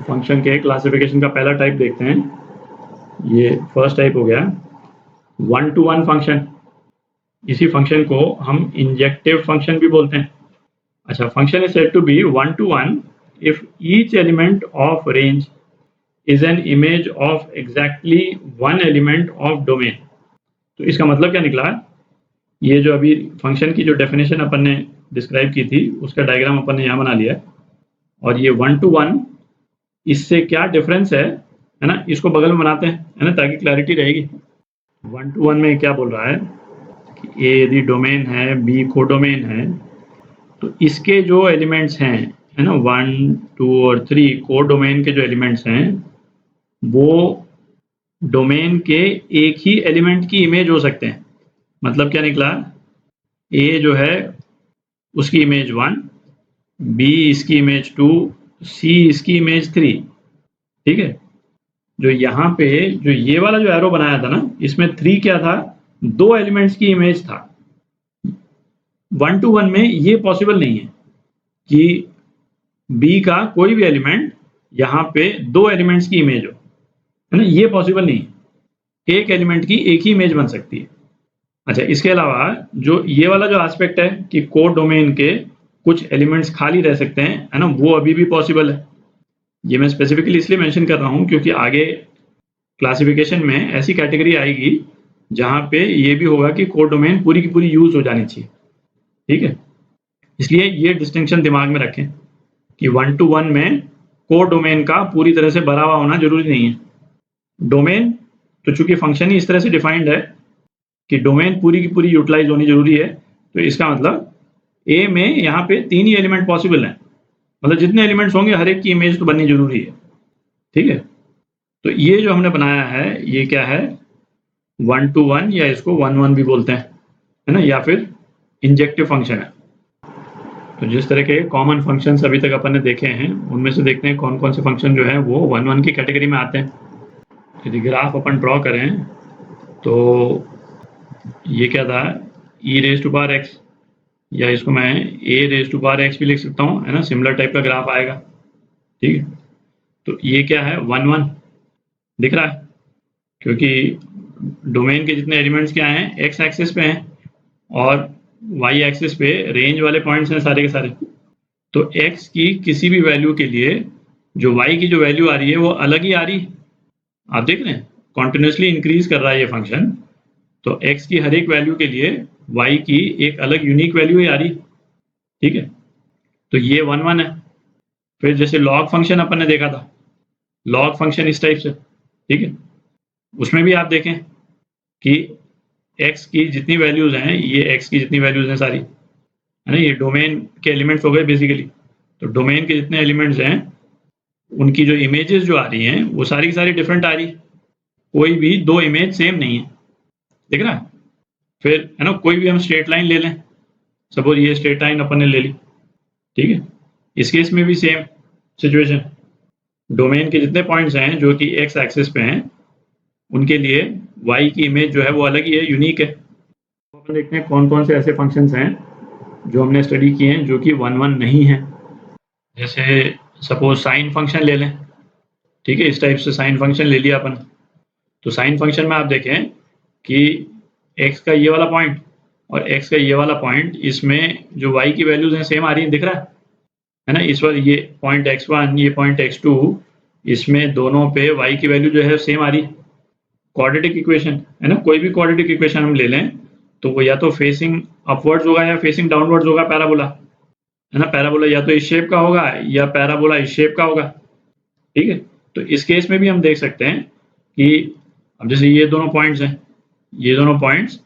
Function के classification का पहला टाइप देखते हैं। ये फर्स्ट टाइप हो गया 1-to-1 फंक्शन। इसी फंक्शन को हम इंजेक्टिव फंक्शन भी बोलते हैं। अच्छा, function is said to be 1-to-1 if each element of range is an image of exactly one element of domain. तो इसका मतलब क्या निकला, ये जो अभी फंक्शन की जो डेफिनेशन अपन ने डिस्क्राइब की थी उसका डायग्राम अपन ने यहाँ बना लिया है। और ये 1-to-1 इससे क्या डिफरेंस है ना, इसको बगल में बनाते हैं, है ना, ताकि क्लैरिटी रहेगी। 1-to-1 में क्या बोल रहा है कि ए यदि डोमेन है, बी कोडोमेन है, तो इसके जो एलिमेंट्स हैं, है ना, 1, 2 और 3 कोडोमेन के जो एलिमेंट्स हैं वो डोमेन के एक ही एलिमेंट की इमेज हो सकते हैं। मतलब क्या निकला, ए जो है उसकी इमेज 1, बी इसकी इमेज 2, सी इसकी इमेज 3। ठीक है, जो यहाँ पे जो ये वाला जो एरो बनाया था ना, इसमें 3 क्या था, 2 एलिमेंट्स की इमेज था। 1-to-1 में ये पॉसिबल नहीं है कि बी का कोई भी एलिमेंट यहाँ पे 2 एलिमेंट्स की इमेज हो, है ना, ये पॉसिबल नहीं है। एक एलिमेंट की एक ही इमेज बन सकती है। अच्छा, इसके अलावा जो ये वाला जो एस्पेक्ट है कि कोड डोमेन के कुछ एलिमेंट्स खाली रह सकते हैं, है ना, वो अभी भी पॉसिबल है। ये मैं स्पेसिफिकली इसलिए मेंशन कर रहा हूँ क्योंकि आगे क्लासिफिकेशन में ऐसी कैटेगरी आएगी जहाँ पे ये भी होगा कि कोड डोमेन पूरी की पूरी यूज हो जानी चाहिए। ठीक है, इसलिए ये डिस्टिंक्शन दिमाग में रखें कि 1-to-1 में कोड डोमेन का पूरी तरह से भरा हुआ होना जरूरी नहीं है। डोमेन तो चूंकि फंक्शन ही इस तरह से डिफाइंड है कि डोमेन पूरी की पूरी यूटिलाइज होनी जरूरी है, तो इसका मतलब ए में यहाँ पे 3 ही एलिमेंट पॉसिबल हैं, मतलब जितने एलिमेंट्स होंगे हर एक की इमेज तो बननी जरूरी है। ठीक है, तो ये जो हमने बनाया है ये क्या है, 1-to-1 या इसको 1-1 भी बोलते हैं, है ना, या फिर इंजेक्टिव फंक्शन है। तो जिस तरह के कॉमन फंक्शंस अभी तक अपन ने देखे हैं उनमें से देखते हैं कौन कौन से फंक्शन जो है वो 1-1 की कैटेगरी में आते हैं। यदि ग्राफ अपन ड्रॉ करें तो ये क्या था, e⁻x, या इसको मैं a⁻x भी लिख सकता हूँ, है ना, सिमिलर टाइप का ग्राफ आएगा। ठीक है, तो ये क्या है, 1-1 दिख रहा है क्योंकि डोमेन के जितने एलिमेंट्स क्या हैं एक्स एक्सिस पे हैं और वाई एक्सिस पे रेंज वाले पॉइंट्स हैं सारे के सारे। तो एक्स की किसी भी वैल्यू के लिए जो वाई की जो वैल्यू आ रही है वो अलग ही आ रही है। आप देख रहे हैं कॉन्टिन्यूसली इंक्रीज कर रहा है ये फंक्शन, तो एक्स की हर एक वैल्यू के लिए वाई की एक अलग यूनिक वैल्यू ही आ रही। ठीक है, तो ये 1-1 है। फिर जैसे लॉग फंक्शन अपन ने देखा था, लॉग फंक्शन इस टाइप से, ठीक है, उसमें भी आप देखें कि x की जितनी वैल्यूज हैं, ये x की जितनी वैल्यूज हैं सारी, है ना, ये डोमेन के एलिमेंट्स हो गए बेसिकली। तो डोमेन के जितने एलिमेंट्स हैं उनकी जो इमेजेस जो आ रही हैं वो सारी की सारी डिफरेंट आ रही है, कोई भी 2 इमेज सेम नहीं है, दिख रहा है। फिर है ना, कोई भी हम स्ट्रेट लाइन ले लें, सपोज ये स्ट्रेट लाइन अपन ने ले ली, ठीक है, इस केस में भी सेम सिचुएशन, डोमेन के जितने पॉइंट्स हैं जो कि एक्स एक्सिस पे हैं उनके लिए y की इमेज जो है वो अलग ही है, यूनिक है। तो अपन देखते हैं कौन कौन से ऐसे फंक्शंस हैं जो हमने स्टडी किए हैं जो कि 1-1 नहीं है। जैसे सपोज साइन फंक्शन ले लें, ठीक है, इस टाइप से साइन फंक्शन ले लिया अपन। तो साइन फंक्शन में आप देखें कि x का ये वाला पॉइंट और x का ये वाला पॉइंट, इसमें जो y की वैल्यूज हैं सेम आ रही है, दिख रहा है ना। इस बार ये पॉइंट x1, ये पॉइंट x2, इसमें दोनों पे y की वैल्यू जो है सेम आ रही। क्वाड्रेटिक इक्वेशन है ना, कोई भी क्वाड्रेटिक इक्वेशन हम ले लें तो वो या तो फेसिंग अपवर्ड्स होगा या फेसिंग डाउनवर्ड्स होगा, पैराबोला, है ना, पैराबोला या तो इस शेप का होगा या पैराबोला इस शेप का होगा। ठीक है, तो इस केस में भी हम देख सकते हैं कि अब जैसे ये दोनों पॉइंट्स हैं, ये दोनों पॉइंट्स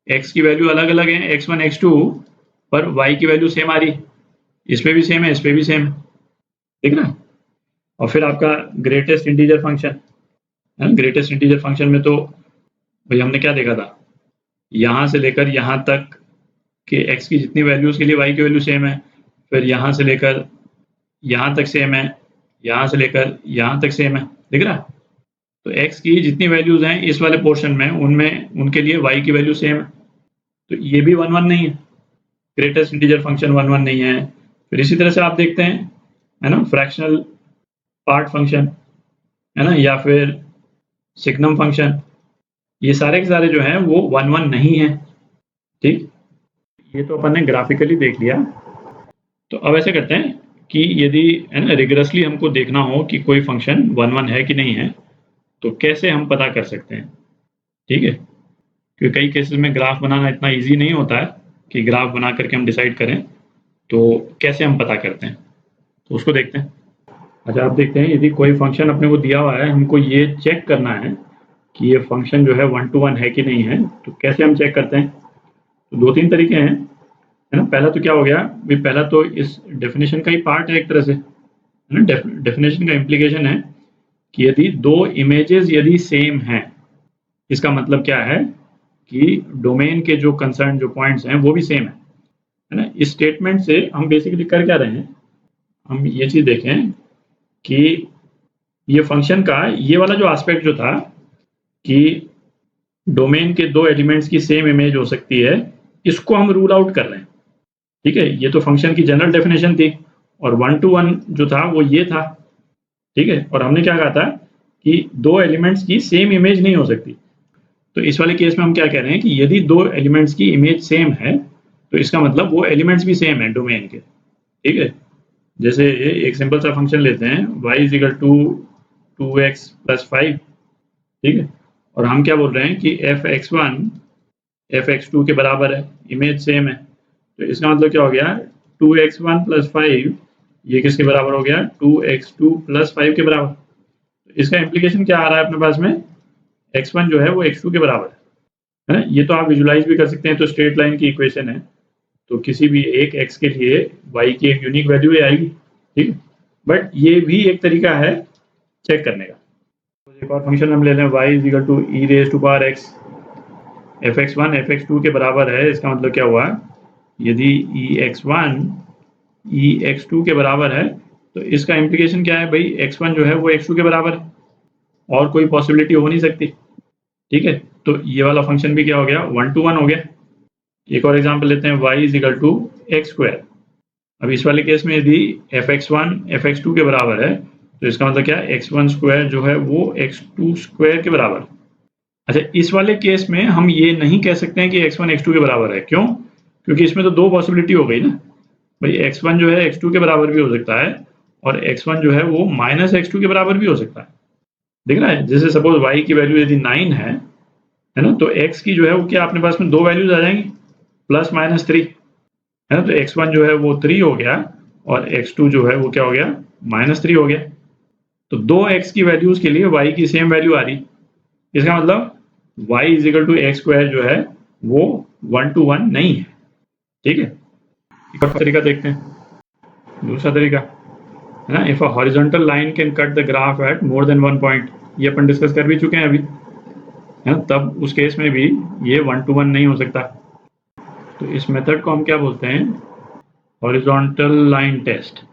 x की वैल्यू अलग अलग है, x1 x2, पर y की वैल्यू सेम आ रही, इसमें भी सेम है, इस पे भी सेम है, ठीक है ना। और फिर आपका ग्रेटेस्ट इंटीजर फंक्शन है ना, ग्रेटेस्ट इंटीजर फंक्शन में तो भाई हमने क्या देखा था, यहाँ से लेकर यहाँ तक कि x की जितनी वैल्यूज के लिए y की वैल्यू सेम है, फिर यहाँ से लेकर यहाँ तक सेम है, यहाँ से लेकर यहाँ तक सेम है, दिख रहा है। तो x की जितनी वैल्यूज हैं इस वाले पोर्शन में उनमें उनके लिए y की वैल्यू सेम है, तो ये भी 1-1 नहीं है, ग्रेटेस्ट इंटीजर फंक्शन 1-1 नहीं है। फिर इसी तरह से आप देखते हैं, है ना, फ्रैक्शनल पार्ट फंक्शन, है ना, या फिर सिग्नम फंक्शन, ये सारे के सारे जो हैं वो 1 1 नहीं है। ठीक, ये तो अपन ने ग्राफिकली देख लिया। तो अब ऐसे करते हैं कि यदि, है ना, रिगरसली हमको देखना हो कि कोई फंक्शन 1 1 है कि नहीं है, तो कैसे हम पता कर सकते हैं। ठीक है, क्योंकि कई केसेस में ग्राफ बनाना इतना ईजी नहीं होता है कि ग्राफ बना करके हम डिसाइड करें, तो कैसे हम पता करते हैं, तो उसको देखते हैं। अच्छा, आप देखते हैं यदि कोई फंक्शन अपने को दिया हुआ है, हमको ये चेक करना है कि ये फंक्शन जो है 1 to 1 है कि नहीं है, तो कैसे हम चेक करते हैं। तो 2-3 तरीके हैं, है ना। पहला तो क्या हो गया भाई, पहला तो इस डेफिनेशन का ही पार्ट है एक तरह से, है ना। डेफिनेशन का इम्प्लीकेशन है कि यदि दो इमेजेस यदि सेम हैं, इसका मतलब क्या है कि डोमेन के जो कंसर्न जो पॉइंट्स हैं वो भी सेम है ना। इस स्टेटमेंट से हम बेसिकली कर क्या रहे हैं, हम ये चीज देखें कि ये फंक्शन का ये वाला जो एस्पेक्ट जो था कि डोमेन के दो एलिमेंट्स की सेम इमेज हो सकती है, इसको हम रूल आउट कर रहे हैं। ठीक है, ये तो फंक्शन की जनरल डेफिनेशन थी, और 1 to 1 जो था वो ये था। ठीक है, और हमने क्या कहा था कि दो एलिमेंट्स की सेम इमेज नहीं हो सकती। तो इस वाले केस में हम क्या कह रहे हैं कि यदि दो एलिमेंट्स की इमेज सेम है, तो इसका मतलब वो एलिमेंट्स भी सेम है डोमेन के। ठीक है, जैसे एक सिंपल सा फंक्शन लेते हैं y is equal to 2x plus 5। ठीक है, और हम क्या बोल रहे हैं कि f(x1) f(x2) के बराबर है, इमेज सेम है। तो इसका मतलब क्या हो गया, 2x1 प्लस 5 ये किसके बराबर हो गया, 2x2 प्लस 5 के बराबर। तो इसका इम्प्लीकेशन क्या आ रहा है अपने पास में, x1 जो है वो x2 के बराबर है ना। ये तो आप विजुलाइज भी कर सकते हैं, तो स्ट्रेट लाइन की इक्वेशन है, तो किसी भी एक x के लिए y की एक यूनिक वैल्यू आएगी। ठीक है, बट ये भी एक तरीका है चेक करने का। तो एक और फंक्शन हम ले लें, y is equal to e raise to power x, f(x1) f(x2) के बराबर है। इसका मतलब क्या हुआ, यदि e(x1) e(x2) के बराबर है, तो इसका इम्प्लीकेशन क्या है भाई, x1 जो है वो x2 के बराबर है, और कोई पॉसिबिलिटी हो नहीं सकती। ठीक है, तो ये वाला फंक्शन भी क्या हो गया, 1 to 1 हो गया। एक और एग्जांपल लेते हैं, y is equal to x square. अब इस वाले केस में यदि f(x1) f(x2) के बराबर है, तो इसका मतलब क्या है, x1 स्क्वायर जो है वो x2 स्क्वायर के बराबर। अच्छा, इस वाले केस में हम ये नहीं कह सकते हैं कि x1 x2 के बराबर है, क्यों, क्योंकि इसमें तो दो पॉसिबिलिटी हो गई ना भाई, x1 जो है x2 के बराबर भी हो सकता है, और x1 जो है वो माइनस x2 के बराबर भी हो सकता है। दिख रहा है, जैसे सपोज y की वैल्यू यदि 9 है ना, तो x की जो है वो क्या अपने पास में दो वैल्यूज आ जाएंगी, प्लस माइनस 3, है ना। तो x1 जो है वो 3 हो गया, और x2 जो है वो क्या हो गया, -3 हो गया। तो दो x की वैल्यूज के लिए y की सेम वैल्यू आ रही, इसका मतलब y is equal to x square जो है वो 1 to 1 नहीं है। ठीक है, एक और तरीका देखते हैं, दूसरा तरीका, है ना, if a horizontal line can cut the graph at more than 1 point, ये अपन डिस्कस कर भी चुके हैं अभी, है ना। तब उस केस में भी ये 1 to 1 नहीं हो सकता। तो इस मेथड को हम क्या बोलते हैं, हॉरिजॉन्टल लाइन टेस्ट।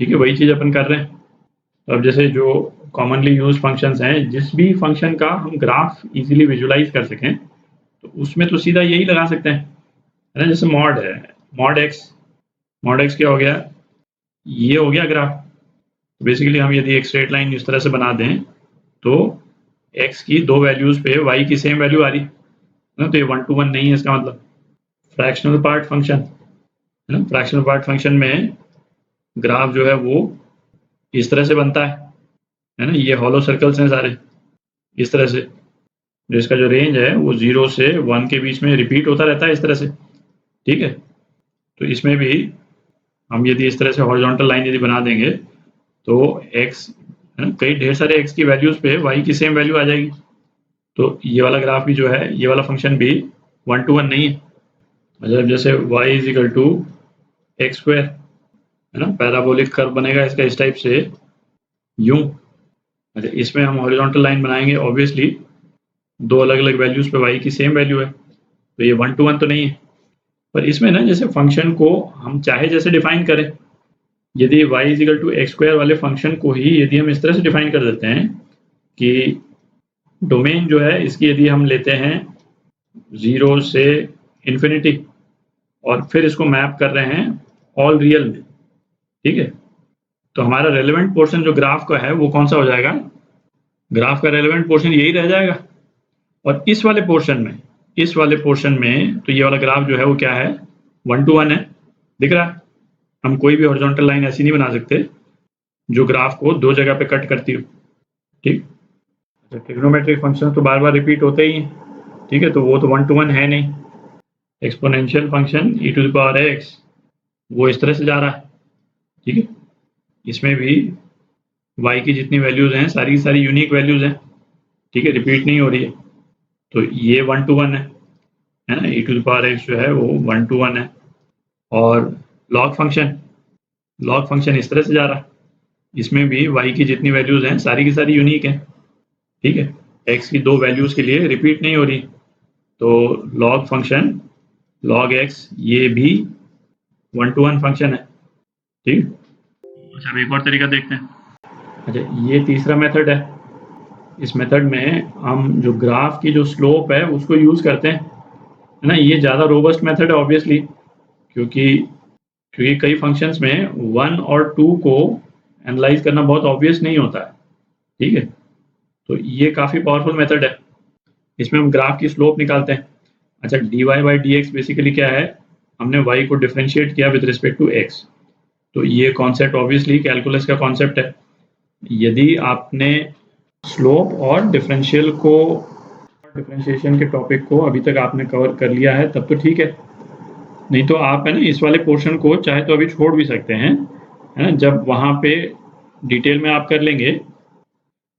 ठीक है, वही चीज़ अपन कर रहे हैं। तो अब जैसे जो कॉमनली यूज फंक्शंस हैं, जिस भी फंक्शन का हम ग्राफ इजीली विजुलाइज कर सकें, तो उसमें तो सीधा यही लगा सकते हैं, है ना। जैसे मॉड है, मॉड एक्स क्या हो गया, ये हो गया ग्राफ। तो बेसिकली हम यदि एक स्ट्रेट लाइन इस तरह से बना दें, तो x की दो वैल्यूज पे y की सेम वैल्यू आ रही है ना, तो ये 1 to 1 नहीं है। इसका मतलब फ्रैक्शनल पार्ट फंक्शन, है ना, फ्रैक्शनल पार्ट फंक्शन में ग्राफ जो है वो इस तरह से बनता है ना। ये हॉलो सर्कल्स हैं सारे इस तरह से, जिसका जो रेंज है वो 0 से 1 के बीच में रिपीट होता रहता है इस तरह से। ठीक है, तो इसमें भी हम यदि इस तरह से हॉरिजॉन्टल लाइन यदि बना देंगे, तो x, है ना, कई ढेर सारे x की वैल्यूज पे y की सेम वैल्यू आ जाएगी। तो ये वाला ग्राफ भी जो है, ये वाला फंक्शन भी 1 to 1 नहीं है। मतलब जैसे y is equal to x square, है ना, पैराबोलिक कर्व बनेगा इसका इस टाइप से, यूं। अच्छा, इसमें हम हॉरिजॉन्टल लाइन बनाएंगे, ऑब्वियसली दो अलग अलग वैल्यूज पे y की सेम वैल्यू है, तो ये 1 to 1 तो नहीं है। पर इसमें ना, जैसे फंक्शन को हम चाहे जैसे डिफाइन करें, यदि y is equal to x square वाले फंक्शन को ही यदि हम इस तरह से डिफाइन कर देते हैं कि डोमेन जो है इसकी यदि हम लेते हैं 0 से इन्फिनिटी, और फिर इसको मैप कर रहे हैं ऑल रियल में, ठीक है, तो हमारा रेलेवेंट पोर्शन जो ग्राफ का है वो कौन सा हो जाएगा, ग्राफ का रेलेवेंट पोर्शन यही रह जाएगा। और इस वाले पोर्शन में तो ये वाला ग्राफ जो है वो क्या है, 1 to 1 है, दिख रहा है। हम कोई भी हॉरिजॉन्टल लाइन ऐसी नहीं बना सकते जो ग्राफ को दो जगह पे कट करती हो, ठीक। ट्रिग्नोमेट्रिक फंक्शन तो बार बार रिपीट होते ही हैं, ठीक है, तो वो तो 1 to 1 है नहीं। एक्सपोनेंशियल फंक्शन e⁻x वो इस तरह से जा रहा है, ठीक है। इसमें भी y की जितनी वैल्यूज हैं सारी की सारी यूनिक वैल्यूज हैं, ठीक है, रिपीट नहीं हो रही है। तो ये 1 to 1 है ना, e⁻x जो है वो 1 to 1 है। और लॉग फंक्शन इस तरह से जा रहा है, इसमें भी y की जितनी वैल्यूज हैं सारी की सारी यूनिक हैं, ठीक है, x की दो वैल्यूज के लिए रिपीट नहीं हो रही। तो लॉग फंक्शन log x ये भी 1 to 1 फंक्शन है, ठीक। अच्छा, अब एक और तरीका देखते हैं। अच्छा, ये तीसरा मेथड है। इस मेथड में हम जो ग्राफ की जो स्लोप है उसको यूज करते हैं, है ना। ये ज़्यादा रोबस्ट मेथड है ऑब्वियसली, क्योंकि कई फंक्शंस में 1 और 2 को एनालाइज करना बहुत ऑब्वियस नहीं होता है, ठीक है। तो ये काफ़ी पावरफुल मेथड है, इसमें हम ग्राफ की स्लोप निकालते हैं। अच्छा, dy/dx बेसिकली क्या है, हमने y को डिफरेंशिएट किया विद रिस्पेक्ट टू x। तो ये कॉन्सेप्ट ऑब्वियसली कैलकुलस का कॉन्सेप्ट है। यदि आपने स्लोप और डिफरेंशिएशन के टॉपिक को अभी तक आपने कवर कर लिया है तब तो ठीक है, नहीं तो आप है ना इस वाले पोर्शन को चाहे तो अभी छोड़ भी सकते हैं, है ना। जब वहाँ पे डिटेल में आप कर लेंगे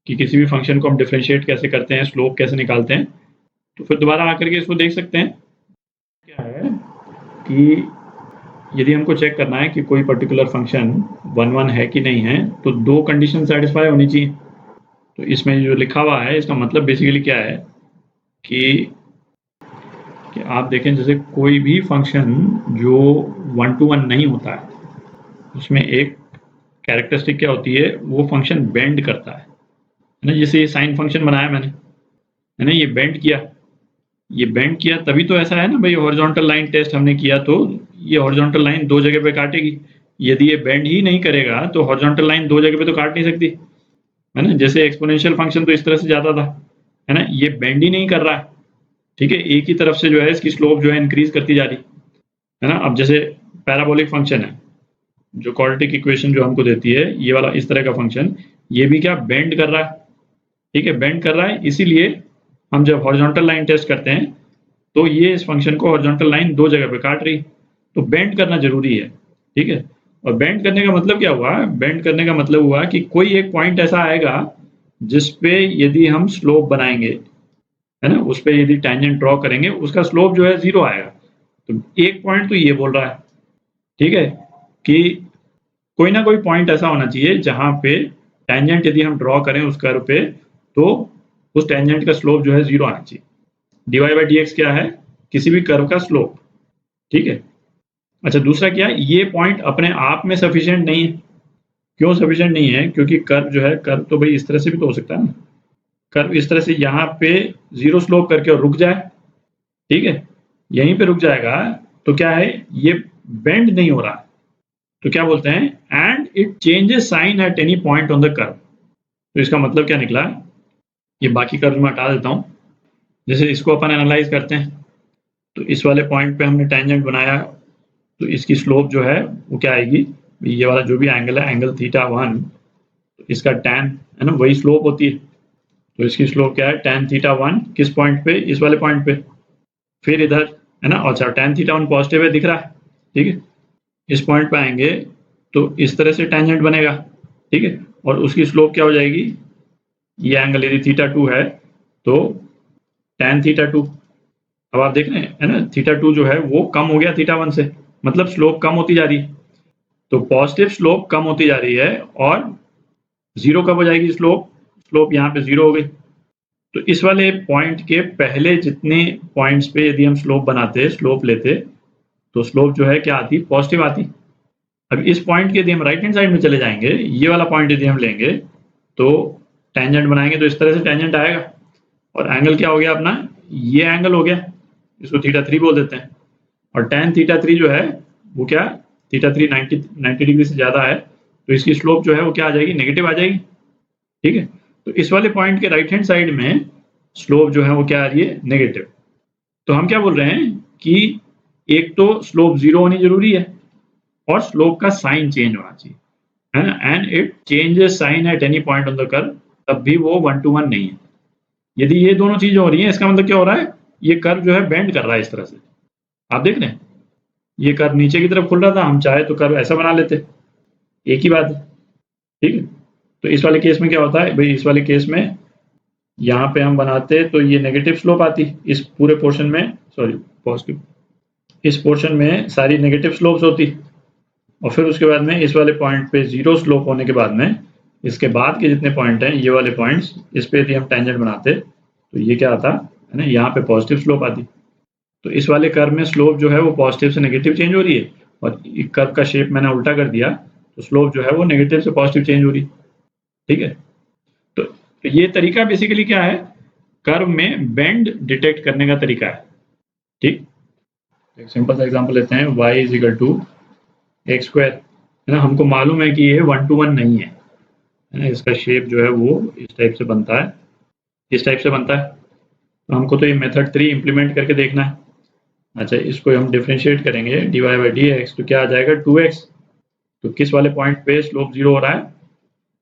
कि किसी भी फंक्शन को हम डिफरेंशिएट कैसे करते हैं, स्लोप कैसे निकालते हैं, तो फिर दोबारा आकर के इसको देख सकते हैं। क्या है कि यदि हमको चेक करना है कि कोई पर्टिकुलर फंक्शन 1 1 है कि नहीं है, तो दो कंडीशन सेटिस्फाई होनी चाहिए। तो इसमें जो लिखा हुआ है इसका मतलब बेसिकली क्या है कि आप देखें, जैसे कोई भी फंक्शन जो 1 to 1 नहीं होता है उसमें एक कैरेक्टरिस्टिक क्या होती है, वो फंक्शन बेंड करता है ना। जैसे ये साइन फंक्शन बनाया मैंने, है ना, ये बेंड किया तभी तो ऐसा है ना भाई। हॉरिजॉन्टल लाइन टेस्ट हमने किया तो ये हॉरिजॉन्टल लाइन दो जगह पे काटेगी। यदि ये बेंड ही नहीं करेगा तो हॉरिजॉन्टल लाइन दो जगह पे तो काट नहीं सकती, है ना। जैसे एक्सपोनेंशियल फंक्शन तो इस तरह से जाता था, है ना, ये बेंड ही नहीं कर रहा है, ठीक है, एक ही तरफ से जो है इसकी स्लोप जो है इंक्रीज करती जा रही है ना। अब जैसे पैराबोलिक फंक्शन है, जो क्वाड्रेटिक इक्वेशन जो हमको देती है, ये वाला इस तरह का फंक्शन, ये भी क्या बेंड कर रहा है, ठीक है, बेंड कर रहा है। इसीलिए हम जब हॉरिजॉन्टल लाइन टेस्ट करते हैं तो ये इस फंक्शन को हॉरिजॉन्टल लाइन दो जगह पे काट रही, तो बेंड करना जरूरी है, ठीक है। और बेंड करने का मतलब क्या हुआ, बेंड करने का मतलब हुआ कि कोई एक पॉइंट ऐसा आएगा जिसपे यदि हम स्लोप बनाएंगे, है ना, उस पर यदि टेंजेंट ड्रॉ करेंगे, उसका स्लोप जो है 0 आएगा। तो एक पॉइंट तो ये बोल रहा है, ठीक है, कि कोई ना कोई पॉइंट ऐसा होना चाहिए जहां पे टेंजेंट यदि हम ड्रॉ करें उस कर्व पे, तो उस टेंजेंट का स्लोप जो है 0 आना चाहिए। dy/dx क्या है, किसी भी कर्व का स्लोप, ठीक है। अच्छा, दूसरा क्या है, ये पॉइंट अपने आप में सफिशिएंट नहीं है। क्यों सफिशिएंट नहीं है, क्योंकि कर्व जो है, कर्व तो भाई इस तरह से भी तो हो सकता है ना। कर्व इस तरह से यहाँ पे 0 स्लोप करके और रुक जाए, ठीक है, यहीं पे रुक जाएगा, तो क्या है, ये बेंड नहीं हो रहा, तो क्या बोलते हैं, and it changes sign at any point on the curve. तो इसका मतलब क्या निकला, ये बाकी कर्व में हटा देता हूँ। जैसे इसको अपन एनालाइज करते हैं, तो इस वाले पॉइंट पे हमने टेंजेंट बनाया, तो इसकी स्लोप जो है वो क्या आएगी, ये वाला जो भी एंगल है, एंगल θ1, तो इसका tan है ना, वही स्लोप होती है। तो इसकी स्लोप क्या है, tan θ1 किस पॉइंट पे, इस वाले पॉइंट पे। फिर इधर है ना, अच्छा tan θ1 पॉजिटिव है, दिख रहा है, ठीक है। इस पॉइंट पे आएंगे तो इस तरह से टेंजेंट बनेगा, ठीक है, और उसकी स्लोप क्या हो जाएगी, ये एंगल यदि θ2 है तो tan θ2। अब आप देख रहे हैं, है ना, θ2 जो है वो कम हो गया θ1 से, मतलब स्लोप कम होती जा रही है। तो पॉजिटिव स्लोप कम होती जा रही है, और 0 कब हो जाएगी स्लोप यहाँ पे 0 हो गई। तो इस वाले पॉइंट के पहले जितने पॉइंट्स पे यदि हम स्लोप बनाते, स्लोप लेते, तो स्लोप जो है क्या आती, पॉजिटिव आती। अब इस पॉइंट के यदि हम राइट हैंड साइड में चले जाएंगे, ये वाला पॉइंट यदि हम लेंगे, तो टेंजेंट बनाएंगे तो इस तरह से टेंजेंट आएगा, और एंगल क्या हो गया अपना, ये एंगल हो गया, इसको θ3 बोल देते हैं। और tan θ3 जो है वो क्या, θ3 90 डिग्री से ज़्यादा है, तो इसकी स्लोप जो है वो क्या आ जाएगी, नेगेटिव आ जाएगी। ठीक है, तो इस वाले पॉइंट के राइट हैंड साइड में स्लोप जो है वो क्या आ रही है, नेगेटिव। तो हम क्या बोल रहे हैं कि एक तो स्लोप 0 होनी जरूरी है और स्लोप का साइन चेंज होना चाहिए, है ना, and it changes sign at any point on the curve, तब भी वो 1 to 1 नहीं है। यदि ये दोनों चीजें हो रही हैं, इसका मतलब क्या हो रहा है, ये कर्व जो है बेंड कर रहा है इस तरह से। आप देख रहे हैं, ये कर्व नीचे की तरफ खुल रहा था, हम चाहे तो कर्व ऐसा बना लेते, एक ही बात है। ठीक है, तो इस वाले केस में क्या होता है भाई, इस वाले केस में यहाँ पे हम बनाते तो ये नेगेटिव स्लोप आती, इस पूरे पोर्शन में, सॉरी पॉजिटिव, इस पोर्शन में सारी नेगेटिव स्लोप्स होती, और फिर उसके बाद में इस वाले पॉइंट पे 0 स्लोप होने के बाद में इसके बाद के जितने पॉइंट हैं, ये वाले पॉइंट्स, इस पे यदि हम टेंजेंट बनाते तो ये क्या आता है ना, यहाँ पे पॉजिटिव स्लोप आती। तो इस वाले कर्व में स्लोप जो है वो पॉजिटिव से नेगेटिव चेंज हो रही है, और कर्व का शेप मैंने उल्टा कर दिया तो स्लोप जो है वो नेगेटिव से पॉजिटिव चेंज हो रही। ठीक है, तो ये तरीका बेसिकली क्या है, कर्व में बेंड डिटेक्ट करने का तरीका है। ठीक, एक सिंपल सा एग्जांपल लेते हैं, y is equal to x square, है ना, हमको मालूम है कि ये 1 to 1 नहीं है ना, इसका शेप जो है वो इस टाइप से बनता है, इस टाइप से बनता है। तो हमको तो ये मेथड 3 इम्प्लीमेंट करके देखना है। अच्छा, इसको हम डिफरेंशिएट करेंगे dy बाई डी एक्स, तो क्या आ जाएगा 2x। तो किस वाले पॉइंट पे स्लोप 0 हो रहा है,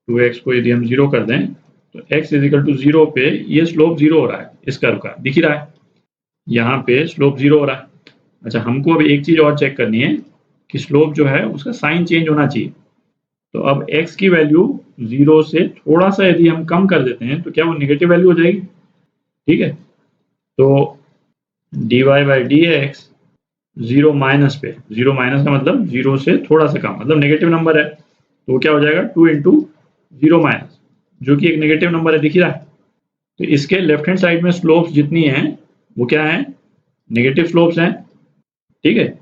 2x को यदि हम 0 कर दें तो x इज इक्वल टू 0 पे ये स्लोप 0 हो रहा है, इस कर्व का दिख ही रहा है, यहाँ पे स्लोप 0 हो रहा है। अच्छा, हमको अब एक चीज और चेक करनी है कि स्लोप जो है उसका साइन चेंज होना चाहिए। तो अब x की वैल्यू 0 से थोड़ा सा यदि हम कम कर देते हैं तो क्या वो नेगेटिव वैल्यू हो जाएगी। ठीक है, तो dy by D x 0 minus पे, 0 माइनस का मतलब 0 से थोड़ा सा कम, मतलब नेगेटिव नंबर है, तो वो क्या हो जाएगा 2 इंटू 0 माइनस, जो कि एक नेगेटिव नंबर है, दिख ही रहा है। तो इसके लेफ्ट हैंड साइड में स्लोप्स जितनी हैं वो क्या है, नेगेटिव स्लोप्स हैं। ठीक है,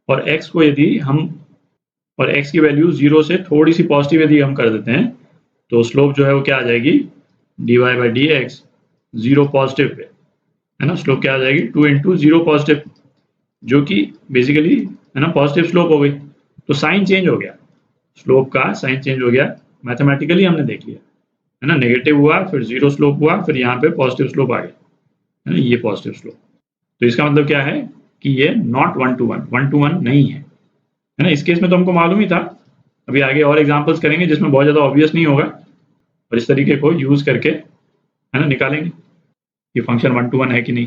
और x को यदि हम, और x की वैल्यू 0 से थोड़ी सी पॉजिटिव यदि हम कर देते हैं तो स्लोप जो है वो क्या आ जाएगी, dy by D x 0 positive pay, है ना, स्लोप क्या आ जाएगी 2 इंटू 0 पॉजिटिव, जो कि बेसिकली है ना पॉजिटिव स्लोप हो गई। तो साइन चेंज हो गया, स्लोप का साइन चेंज हो गया, मैथमेटिकली हमने देख लिया, है ना, नेगेटिव हुआ, फिर 0 स्लोप हुआ, फिर यहाँ पे पॉजिटिव स्लोप आ गया, है ना, ये पॉजिटिव स्लोप। तो इसका मतलब क्या है कि ये नॉट 1 to 1, 1 to 1 नहीं है, है ना। इस केस में तो हमको मालूम ही था, अभी आगे और एग्जांपल्स करेंगे जिसमें बहुत ज़्यादा ऑब्वियस नहीं होगा, और इस तरीके को यूज़ करके, है ना, निकालेंगे कि फंक्शन 1 to 1 है कि नहीं।